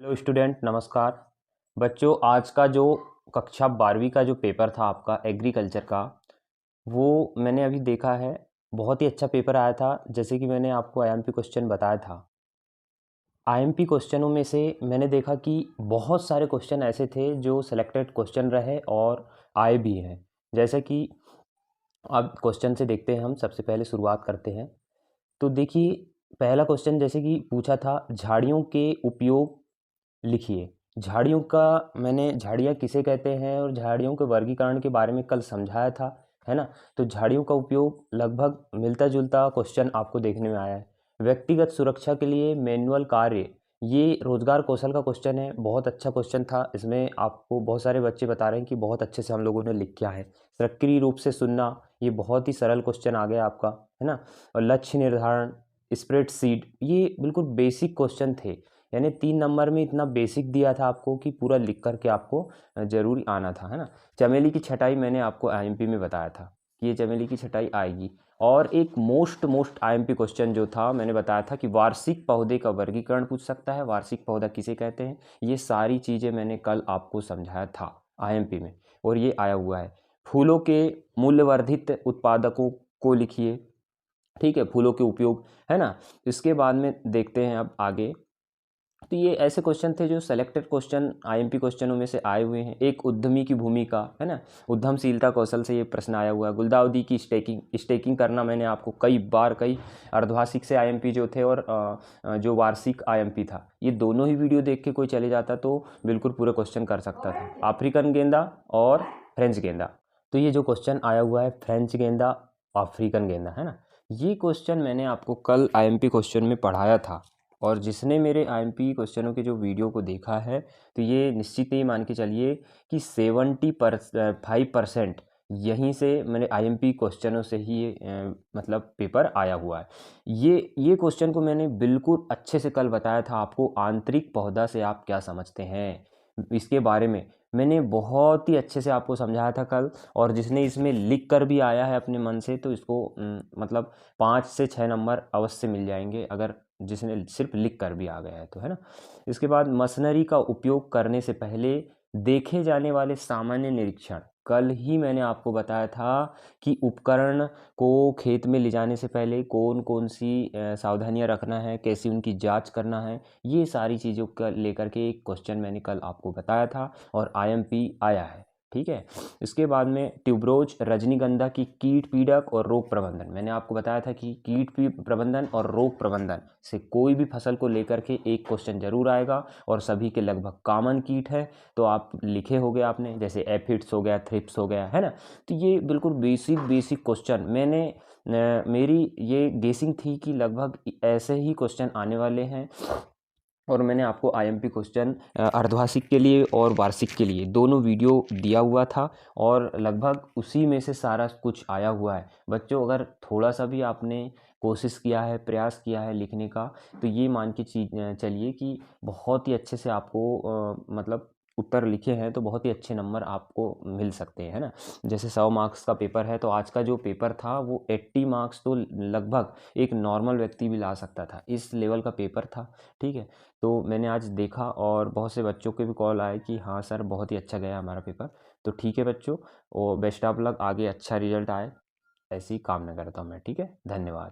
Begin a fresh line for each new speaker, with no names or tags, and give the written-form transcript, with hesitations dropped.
Hello student, नमस्कार। बच्चों, आज का जो कक्षा 12वीं का जो पेपर था आपका एग्रीकल्चर का, वो मैंने अभी देखा है। बहुत ही अच्छा पेपर आया था। जैसे कि मैंने आपको आईएमपी क्वेश्चन बताया था, आईएमपी क्वेश्चनों में से मैंने देखा कि बहुत सारे क्वेश्चन ऐसे थे जो सिलेक्टेड क्वेश्चन रहे और आए भी हैं। जैसे कि अब क्वेश्चन से देखते हैं, हम सबसे पहले शुरुआत करते हैं। तो देखिए, पहला क्वेश्चन जैसे कि पूछा था, झाड़ियों के उपयोग लिखिए। झाड़ियों का मैंने झाड़ियाँ किसे कहते हैं और झाड़ियों के वर्गीकरण के बारे में कल समझाया था, है ना। तो झाड़ियों का उपयोग लगभग मिलता जुलता क्वेश्चन आपको देखने में आया है। व्यक्तिगत सुरक्षा के लिए मैनुअल कार्य, ये रोजगार कौशल का क्वेश्चन है। बहुत अच्छा क्वेश्चन था। इसमें आपको बहुत सारे बच्चे बता रहे हैं कि बहुत अच्छे से हम लोगों ने लिख किया है। सक्रिय रूप से सुनना, ये बहुत ही सरल क्वेश्चन आ गया आपका, है ना। और लक्ष्य निर्धारण, स्प्रेडशीट, ये बिल्कुल बेसिक क्वेश्चन थे। यानी 3 नंबर में इतना बेसिक दिया था आपको कि पूरा लिख करके आपको ज़रूरी आना था, है ना। चमेली की छटाई मैंने आपको आईएमपी में बताया था कि ये चमेली की छटाई आएगी। और एक मोस्ट आईएमपी क्वेश्चन जो था, मैंने बताया था कि वार्षिक पौधे का वर्गीकरण पूछ सकता है। वार्षिक पौधा किसे कहते हैं, ये सारी चीज़ें मैंने कल आपको समझाया था आईएमपी में, और ये आया हुआ है। फूलों के मूल्यवर्धित उत्पादकों को लिखिए। ठीक है, फूलों के उपयोग, है ना। इसके बाद में देखते हैं अब आगे। तो ये ऐसे क्वेश्चन थे जो सेलेक्टेड क्वेश्चन आईएमपी क्वेश्चनों में से आए हुए हैं। एक उद्यमी की भूमिका, है ना, उद्यमशीलता कौशल से ये प्रश्न आया हुआ है। गुलदाउदी की स्टेकिंग करना मैंने आपको कई बार, कई अर्धवार्षिक से आईएमपी जो थे और जो वार्षिक आईएमपी था, ये दोनों ही वीडियो देख के कोई चले जाता तो बिल्कुल पूरे क्वेश्चन कर सकता था। अफ्रीकन गेंदा और फ्रेंच गेंदा, तो ये जो क्वेश्चन आया हुआ है फ्रेंच गेंदा, अफ्रीकन गेंदा, है ना, ये क्वेश्चन मैंने आपको कल आईएमपी क्वेश्चन में पढ़ाया था। और जिसने मेरे आईएमपी क्वेश्चनों के जो वीडियो को देखा है, तो ये निश्चित ही मान के चलिए कि 75% यहीं से मेरे आईएमपी क्वेश्चनों से ही मतलब पेपर आया हुआ है। ये क्वेश्चन को मैंने बिल्कुल अच्छे से कल बताया था आपको। आंतरिक पौधा से आप क्या समझते हैं, इसके बारे में मैंने बहुत ही अच्छे से आपको समझाया था कल। और जिसने इसमें लिख कर भी आया है अपने मन से, तो इसको मतलब 5 से 6 नंबर अवश्य मिल जाएंगे, अगर जिसने सिर्फ लिख कर भी आ गया है तो, है ना। इसके बाद मशीनरी का उपयोग करने से पहले देखे जाने वाले सामान्य निरीक्षण, कल ही मैंने आपको बताया था कि उपकरण को खेत में ले जाने से पहले कौन कौन सी सावधानियां रखना है, कैसी उनकी जांच करना है। ये सारी चीज़ों का लेकर के एक क्वेश्चन मैंने कल आपको बताया था और आईएमपी आया है। ठीक है। इसके बाद में ट्यूबरोज रजनीगंधा की कीट पीड़क और रोग प्रबंधन, मैंने आपको बताया था कि कीट प्रबंधन और रोग प्रबंधन से कोई भी फसल को लेकर के एक क्वेश्चन जरूर आएगा, और सभी के लगभग कॉमन कीट है। तो आप लिखे होंगे आपने, जैसे एफिड्स हो गया, थ्रिप्स हो गया, है ना। तो ये बिल्कुल बेसिक क्वेश्चन मैंने मेरी ये गेसिंग थी कि लगभग ऐसे ही क्वेश्चन आने वाले हैं। और मैंने आपको आईएमपी क्वेश्चन अर्धवार्षिक के लिए और वार्षिक के लिए दोनों वीडियो दिया हुआ था, और लगभग उसी में से सारा कुछ आया हुआ है। बच्चों, अगर थोड़ा सा भी आपने कोशिश किया है, प्रयास किया है लिखने का, तो ये मान के चलिए कि बहुत ही अच्छे से आपको मतलब उत्तर लिखे हैं तो बहुत ही अच्छे नंबर आपको मिल सकते हैं, है ना। जैसे 100 मार्क्स का पेपर है, तो आज का जो पेपर था वो 80 मार्क्स तो लगभग एक नॉर्मल व्यक्ति भी ला सकता था, इस लेवल का पेपर था। ठीक है। तो मैंने आज देखा और बहुत से बच्चों के भी कॉल आए कि हाँ सर, बहुत ही अच्छा गया हमारा पेपर। तो ठीक है बच्चों, और बेस्ट ऑफ लक, आगे अच्छा रिजल्ट आए, ऐसी कामना करता हूँ मैं। ठीक है, धन्यवाद।